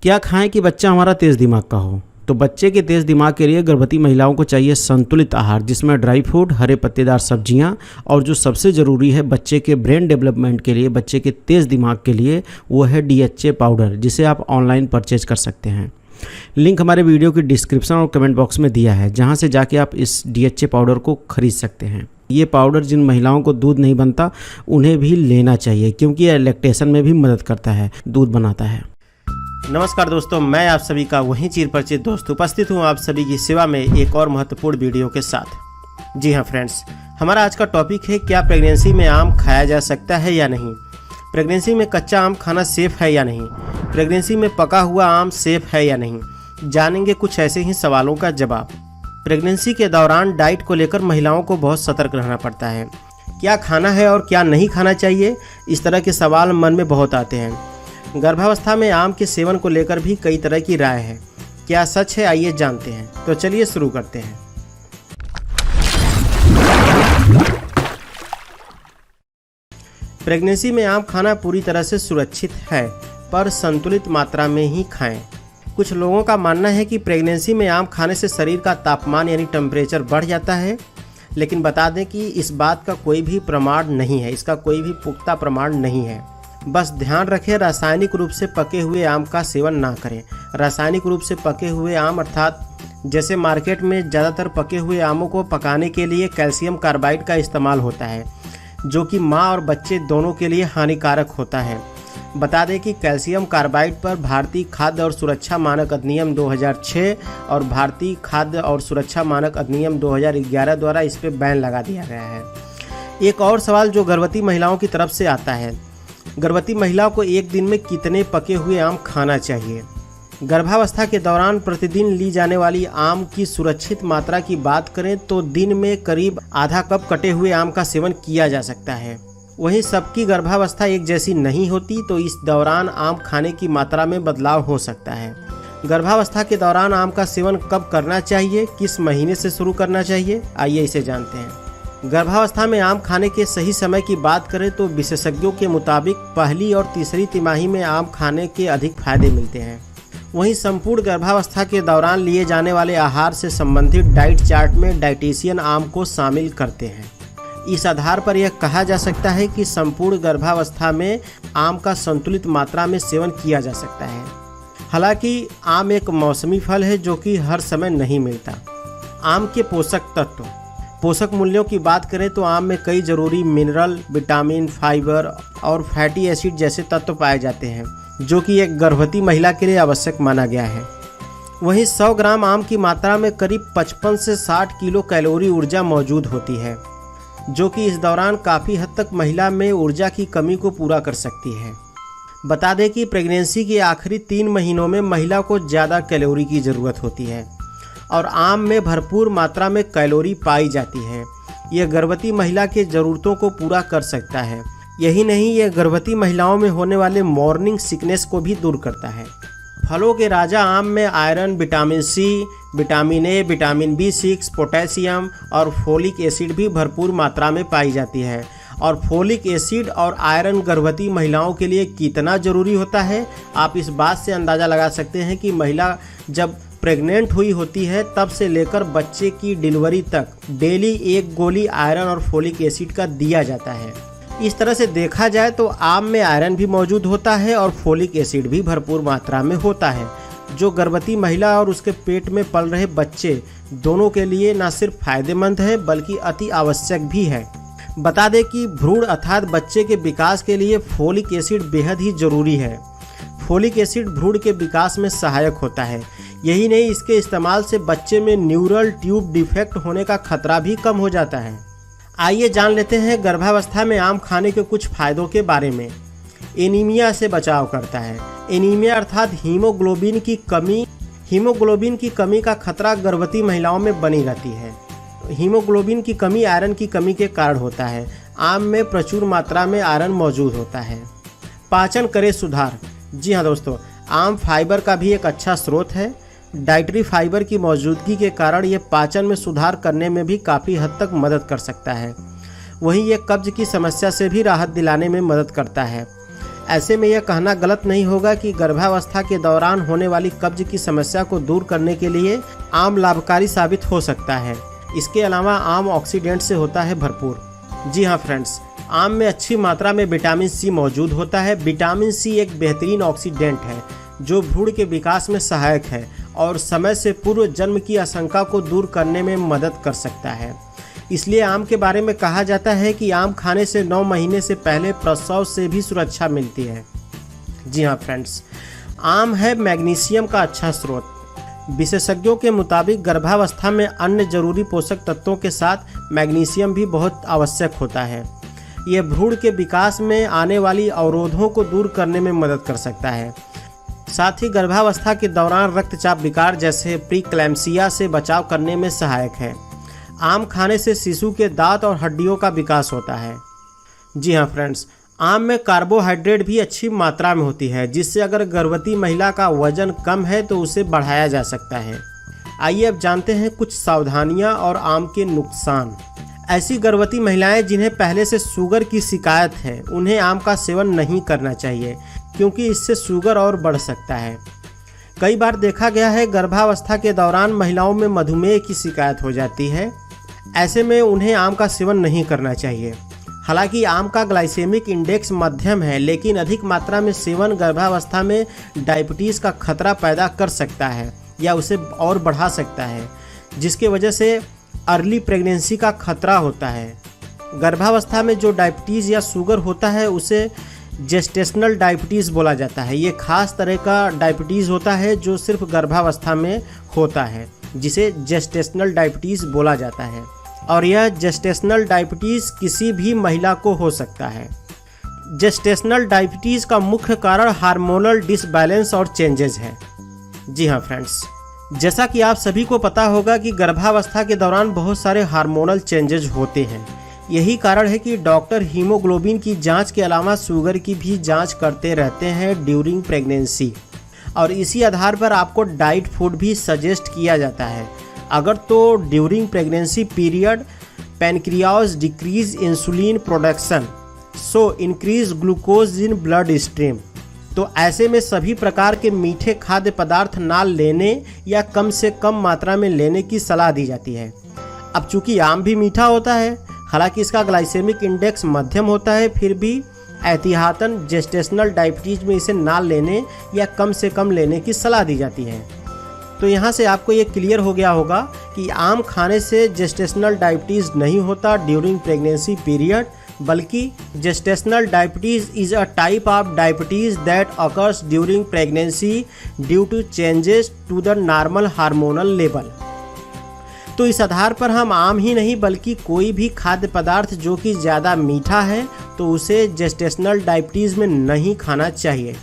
क्या खाएं कि बच्चा हमारा तेज़ दिमाग का हो? तो बच्चे के तेज़ दिमाग के लिए गर्भवती महिलाओं को चाहिए संतुलित आहार, जिसमें ड्राई फ्रूट, हरे पत्तेदार सब्जियां और जो सबसे ज़रूरी है बच्चे के ब्रेन डेवलपमेंट के लिए, बच्चे के तेज़ दिमाग के लिए, वो है DHA पाउडर, जिसे आप ऑनलाइन परचेज कर सकते हैं। लिंक हमारे वीडियो की डिस्क्रिप्शन और कमेंट बॉक्स में दिया है, जहां से जाके आप इस DHA पाउडर को खरीद सकते हैं। ये पाउडर जिन महिलाओं को दूध नहीं बनता उन्हें भी लेना चाहिए, क्योंकि यह लैक्टेशन में भी मदद करता है, दूध बनाता है। नमस्कार दोस्तों, मैं आप सभी का वही चिर परिचित दोस्त उपस्थित हूँ आप सभी की सेवा में एक और महत्वपूर्ण वीडियो के साथ। जी हाँ फ्रेंड्स, हमारा आज का टॉपिक है क्या प्रेगनेंसी में आम खाया जा सकता है या नहीं। प्रेगनेंसी में कच्चा आम खाना सेफ है या नहीं। प्रेगनेंसी में पका हुआ आम सेफ है या नहीं। जानेंगे कुछ ऐसे ही सवालों का जवाब। प्रेगनेंसी के दौरान डाइट को लेकर महिलाओं को बहुत सतर्क रहना पड़ता है। क्या खाना है और क्या नहीं खाना चाहिए, इस तरह के सवाल मन में बहुत आते हैं। गर्भावस्था में आम के सेवन को लेकर भी कई तरह की राय है। क्या सच है, आइए जानते हैं। तो चलिए शुरू करते हैं। प्रेगनेंसी में आम खाना पूरी तरह से सुरक्षित है, पर संतुलित मात्रा में ही खाएं। कुछ लोगों का मानना है कि प्रेगनेंसी में आम खाने से शरीर का तापमान यानी टेम्परेचर बढ़ जाता है, लेकिन बता दें कि इस बात का कोई भी प्रमाण नहीं है, इसका कोई भी पुख्ता प्रमाण नहीं है। बस ध्यान रखें, रासायनिक रूप से पके हुए आम का सेवन ना करें। रासायनिक रूप से पके हुए आम अर्थात जैसे मार्केट में ज़्यादातर पके हुए आमों को पकाने के लिए कैल्शियम कार्बाइड का इस्तेमाल होता है, जो कि माँ और बच्चे दोनों के लिए हानिकारक होता है। बता दें कि कैल्शियम कार्बाइड पर भारतीय खाद्य और सुरक्षा मानक अधिनियम 2006 और भारतीय खाद्य और सुरक्षा मानक अधिनियम 2011 द्वारा इस पर बैन लगा दिया गया है। एक और सवाल जो गर्भवती महिलाओं की तरफ से आता है, गर्भवती महिलाओं को एक दिन में कितने पके हुए आम खाना चाहिए। गर्भावस्था के दौरान प्रतिदिन ली जाने वाली आम की सुरक्षित मात्रा की बात करें तो दिन में करीब आधा कप कटे हुए आम का सेवन किया जा सकता है। वहीं सबकी गर्भावस्था एक जैसी नहीं होती, तो इस दौरान आम खाने की मात्रा में बदलाव हो सकता है। गर्भावस्था के दौरान आम का सेवन कब करना चाहिए, किस महीने से शुरू करना चाहिए, आइए इसे जानते हैं। गर्भावस्था में आम खाने के सही समय की बात करें तो विशेषज्ञों के मुताबिक पहली और तीसरी तिमाही में आम खाने के अधिक फायदे मिलते हैं। वहीं संपूर्ण गर्भावस्था के दौरान लिए जाने वाले आहार से संबंधित डाइट चार्ट में डाइटिशियन आम को शामिल करते हैं। इस आधार पर यह कहा जा सकता है कि संपूर्ण गर्भावस्था में आम का संतुलित मात्रा में सेवन किया जा सकता है। हालांकि आम एक मौसमी फल है जो कि हर समय नहीं मिलता। आम के पोषक मूल्यों की बात करें तो आम में कई जरूरी मिनरल, विटामिन, फाइबर और फैटी एसिड जैसे तत्व पाए जाते हैं, जो कि एक गर्भवती महिला के लिए आवश्यक माना गया है। वहीं 100 ग्राम आम की मात्रा में करीब 55 से 60 किलो कैलोरी ऊर्जा मौजूद होती है, जो कि इस दौरान काफ़ी हद तक महिला में ऊर्जा की कमी को पूरा कर सकती है। बता दें कि प्रेगनेंसी के आखिरी 3 महीनों में महिला को ज़्यादा कैलोरी की ज़रूरत होती है और आम में भरपूर मात्रा में कैलोरी पाई जाती है। यह गर्भवती महिला के ज़रूरतों को पूरा कर सकता है। यही नहीं, यह गर्भवती महिलाओं में होने वाले मॉर्निंग सिकनेस को भी दूर करता है। फलों के राजा आम में iron, vitamin C, vitamin A, vitamin B6, potassium और फोलिक एसिड भी भरपूर मात्रा में पाई जाती है। और फोलिक एसिड और आयरन गर्भवती महिलाओं के लिए कितना ज़रूरी होता है, आप इस बात से अंदाज़ा लगा सकते हैं कि महिला जब प्रेग्नेंट हुई होती है तब से लेकर बच्चे की डिलीवरी तक डेली 1 गोली आयरन और फोलिक एसिड का दिया जाता है। इस तरह से देखा जाए तो आम में आयरन भी मौजूद होता है और फोलिक एसिड भी भरपूर मात्रा में होता है, जो गर्भवती महिला और उसके पेट में पल रहे बच्चे दोनों के लिए न सिर्फ फायदेमंद है बल्कि अति आवश्यक भी है। बता दें कि भ्रूण अर्थात बच्चे के विकास के लिए फोलिक एसिड बेहद ही जरूरी है। फोलिक एसिड भ्रूण के विकास में सहायक होता है। यही नहीं, इसके इस्तेमाल से बच्चे में न्यूरल ट्यूब डिफेक्ट होने का खतरा भी कम हो जाता है। आइए जान लेते हैं गर्भावस्था में आम खाने के कुछ फायदों के बारे में। एनीमिया से बचाव करता है। एनीमिया अर्थात हीमोग्लोबिन की कमी का खतरा गर्भवती महिलाओं में बनी रहती है। हीमोग्लोबिन की कमी आयरन की कमी के कारण होता है। आम में प्रचुर मात्रा में आयरन मौजूद होता है। पाचन करे सुधार। जी हाँ दोस्तों, आम फाइबर का भी एक अच्छा स्रोत है। डाइटरी फाइबर की मौजूदगी के कारण ये पाचन में सुधार करने में भी काफ़ी हद तक मदद कर सकता है। वहीं ये कब्ज की समस्या से भी राहत दिलाने में मदद करता है। ऐसे में यह कहना गलत नहीं होगा कि गर्भावस्था के दौरान होने वाली कब्ज की समस्या को दूर करने के लिए आम लाभकारी साबित हो सकता है। इसके अलावा आम ऑक्सीडेंट से होता है भरपूर। जी हाँ फ्रेंड्स, आम में अच्छी मात्रा में विटामिन सी मौजूद होता है। विटामिन सी एक बेहतरीन ऑक्सीडेंट है जो भ्रूण के विकास में सहायक है और समय से पूर्व जन्म की आशंका को दूर करने में मदद कर सकता है। इसलिए आम के बारे में कहा जाता है कि आम खाने से 9 महीने से पहले प्रसव से भी सुरक्षा मिलती है। जी हाँ फ्रेंड्स, आम है मैग्नीशियम का अच्छा स्रोत। विशेषज्ञों के मुताबिक गर्भावस्था में अन्य जरूरी पोषक तत्वों के साथ मैग्नीशियम भी बहुत आवश्यक होता है। यह भ्रूण के विकास में आने वाली अवरोधों को दूर करने में मदद कर सकता है। साथ ही गर्भावस्था के दौरान रक्तचाप विकार जैसे प्रीक्लैम्सिया से बचाव करने में सहायक है। आम खाने से शिशु के दांत और हड्डियों का विकास होता है। जी हाँ फ्रेंड्स, आम में कार्बोहाइड्रेट भी अच्छी मात्रा में होती है, जिससे अगर गर्भवती महिला का वजन कम है तो उसे बढ़ाया जा सकता है। आइए अब जानते हैं कुछ सावधानियां और आम के नुकसान। ऐसी गर्भवती महिलाएं जिन्हें पहले से शुगर की शिकायत है, उन्हें आम का सेवन नहीं करना चाहिए क्योंकि इससे शुगर और बढ़ सकता है। कई बार देखा गया है गर्भावस्था के दौरान महिलाओं में मधुमेह की शिकायत हो जाती है। ऐसे में उन्हें आम का सेवन नहीं करना चाहिए। हालांकि आम का ग्लाइसेमिक इंडेक्स मध्यम है, लेकिन अधिक मात्रा में सेवन गर्भावस्था में डायबिटीज़ का खतरा पैदा कर सकता है या उसे और बढ़ा सकता है, जिसकी वजह से अर्ली प्रेगनेंसी का खतरा होता है। गर्भावस्था में जो डायबिटीज़ या शुगर होता है उसे जेस्टेशनल डायबिटीज़ बोला जाता है। ये खास तरह का डायबिटीज़ होता है जो सिर्फ गर्भावस्था में होता है, जिसे जेस्टेशनल डायबिटीज़ बोला जाता है और यह जेस्टेशनल डायबिटीज़ किसी भी महिला को हो सकता है। जेस्टेशनल डायबिटीज़ का मुख्य कारण हार्मोनल डिसबैलेंस और चेंजेस है। जी हाँ फ्रेंड्स, जैसा कि आप सभी को पता होगा कि गर्भावस्था के दौरान बहुत सारे हार्मोनल चेंजेस होते हैं। यही कारण है कि डॉक्टर हीमोग्लोबिन की जांच के अलावा शुगर की भी जांच करते रहते हैं ड्यूरिंग प्रेगनेंसी, और इसी आधार पर आपको डाइट फूड भी सजेस्ट किया जाता है। अगर तो during pregnancy period pancreas decrease insulin production so increase glucose in blood stream, तो ऐसे में सभी प्रकार के मीठे खाद्य पदार्थ ना लेने या कम से कम मात्रा में लेने की सलाह दी जाती है। अब चूंकि आम भी मीठा होता है, हालांकि इसका ग्लाइसेमिक इंडेक्स मध्यम होता है, फिर भी एहतियातन जेस्टेशनल डायबिटीज़ में इसे ना लेने या कम से कम लेने की सलाह दी जाती है। तो यहाँ से आपको ये क्लियर हो गया होगा कि आम खाने से जेस्टेशनल डायबिटीज़ नहीं होता ड्यूरिंग प्रेगनेंसी पीरियड, बल्कि gestational diabetes is a type of diabetes that occurs during pregnancy due to changes to the normal hormonal level. तो इस आधार पर हम आम ही नहीं बल्कि कोई भी खाद्य पदार्थ जो कि ज़्यादा मीठा है तो उसे जेस्टेशनल डायबिटीज़ में नहीं खाना चाहिए।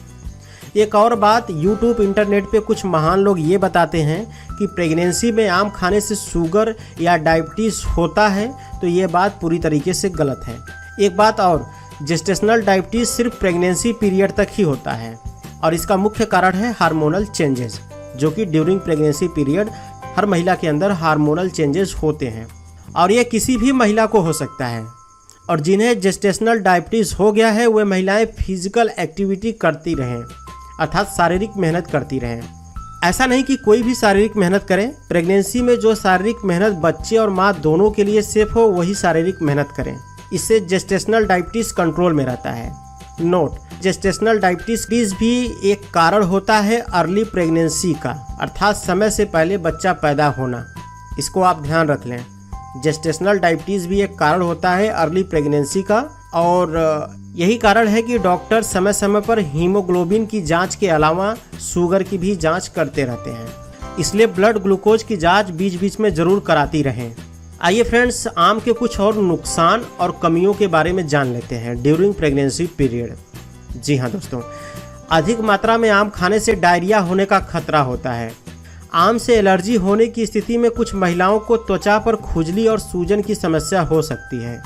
एक और बात, यूट्यूब इंटरनेट पे कुछ महान लोग ये बताते हैं कि प्रेगनेंसी में आम खाने से शुगर या डायबिटीज़ होता है, तो ये बात पूरी तरीके से गलत है। एक बात और, जेस्टेशनल डायबिटीज़ सिर्फ प्रेगनेंसी पीरियड तक ही होता है और इसका मुख्य कारण है हार्मोनल चेंजेस, जो कि ड्यूरिंग प्रेगनेंसी पीरियड हर महिला के अंदर हार्मोनल चेंजेस होते हैं और यह किसी भी महिला को हो सकता है। और जिन्हें जेस्टेशनल डायबिटीज़ हो गया है वे महिलाएं फिजिकल एक्टिविटी करती रहें, अर्थात शारीरिक मेहनत करती रहें। ऐसा नहीं कि कोई भी शारीरिक मेहनत करें। प्रेगनेंसी में जो शारीरिक मेहनत बच्चे और माँ दोनों के लिए सेफ हो वही शारीरिक मेहनत करें। इससे जेस्टेशनल डायबिटीज़ कंट्रोल में रहता है। नोट, जेस्टेशनल डायबिटीज़ भी एक कारण होता है अर्ली प्रेगनेंसी का, अर्थात समय से पहले बच्चा पैदा होना। इसको आप ध्यान रख लें। जेस्टेशनल डायबिटीज़ भी एक कारण होता है अर्ली प्रेगनेंसी का और यही कारण है कि डॉक्टर समय समय पर हीमोग्लोबिन की जांच के अलावा शुगर की भी जांच करते रहते हैं। इसलिए ब्लड ग्लूकोज की जांच बीच बीच में ज़रूर कराती रहें। आइए फ्रेंड्स, आम के कुछ और नुकसान और कमियों के बारे में जान लेते हैं ड्यूरिंग प्रेगनेंसी पीरियड। जी हाँ दोस्तों, अधिक मात्रा में आम खाने से डायरिया होने का खतरा होता है। आम से एलर्जी होने की स्थिति में कुछ महिलाओं को त्वचा पर खुजली और सूजन की समस्या हो सकती है।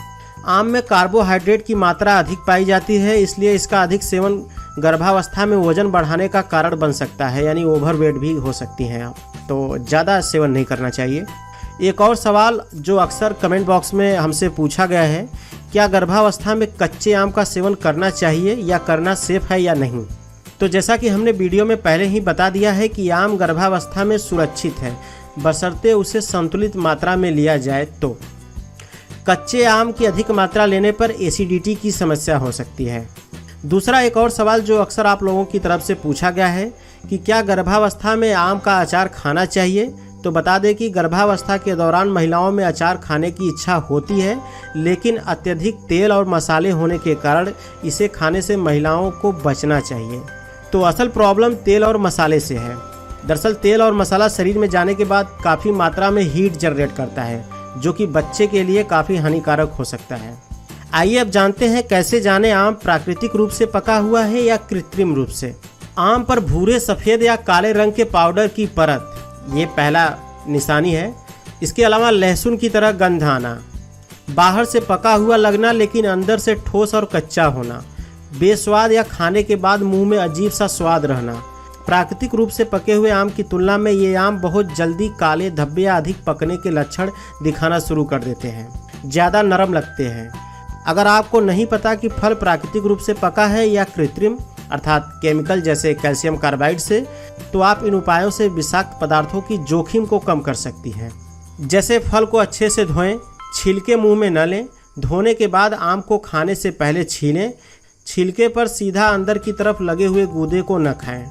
आम में कार्बोहाइड्रेट की मात्रा अधिक पाई जाती है, इसलिए इसका अधिक सेवन गर्भावस्था में वजन बढ़ाने का कारण बन सकता है, यानी ओवरवेट भी हो सकती हैं आप, तो ज़्यादा सेवन नहीं करना चाहिए। एक और सवाल जो अक्सर कमेंट बॉक्स में हमसे पूछा गया है, क्या गर्भावस्था में कच्चे आम का सेवन करना चाहिए या करना सेफ है या नहीं। तो जैसा कि हमने वीडियो में पहले ही बता दिया है कि आम गर्भावस्था में सुरक्षित है, बशर्ते उसे संतुलित मात्रा में लिया जाए। तो कच्चे आम की अधिक मात्रा लेने पर एसिडिटी की समस्या हो सकती है। दूसरा एक और सवाल जो अक्सर आप लोगों की तरफ से पूछा गया है कि क्या गर्भावस्था में आम का अचार खाना चाहिए। तो बता दें कि गर्भावस्था के दौरान महिलाओं में अचार खाने की इच्छा होती है, लेकिन अत्यधिक तेल और मसाले होने के कारण इसे खाने से महिलाओं को बचना चाहिए। तो असल प्रॉब्लम तेल और मसाले से है। दरअसल तेल और मसाला शरीर में जाने के बाद काफ़ी मात्रा में हीट जनरेट करता है, जो कि बच्चे के लिए काफ़ी हानिकारक हो सकता है। आइए अब जानते हैं कैसे जाने आम प्राकृतिक रूप से पका हुआ है या कृत्रिम रूप से। आम पर भूरे, सफ़ेद या काले रंग के पाउडर की परत, ये पहला निशानी है। इसके अलावा लहसुन की तरह गंध आना, बाहर से पका हुआ लगना लेकिन अंदर से ठोस और कच्चा होना, बेस्वाद या खाने के बाद मुंह में अजीब सा स्वाद रहना। प्राकृतिक रूप से पके हुए आम की तुलना में ये आम बहुत जल्दी काले धब्बे या अधिक पकने के लक्षण दिखाना शुरू कर देते हैं, ज़्यादा नरम लगते हैं। अगर आपको नहीं पता कि फल प्राकृतिक रूप से पका है या कृत्रिम अर्थात केमिकल जैसे कैल्शियम कार्बाइड से, तो आप इन उपायों से विषाक्त पदार्थों की जोखिम को कम कर सकती हैं। जैसे फल को अच्छे से धोएं, छिलके मुंह में न लें, धोने के बाद आम को खाने से पहले छीलें, छिलके पर सीधा अंदर की तरफ लगे हुए गूदे को न खाएं,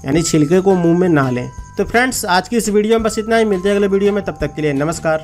यानी छिलके को मुंह में ना लें। तो फ्रेंड्स, आज की इस वीडियो में बस इतना ही। मिलते हैं अगले वीडियो में, तब तक के लिए नमस्कार।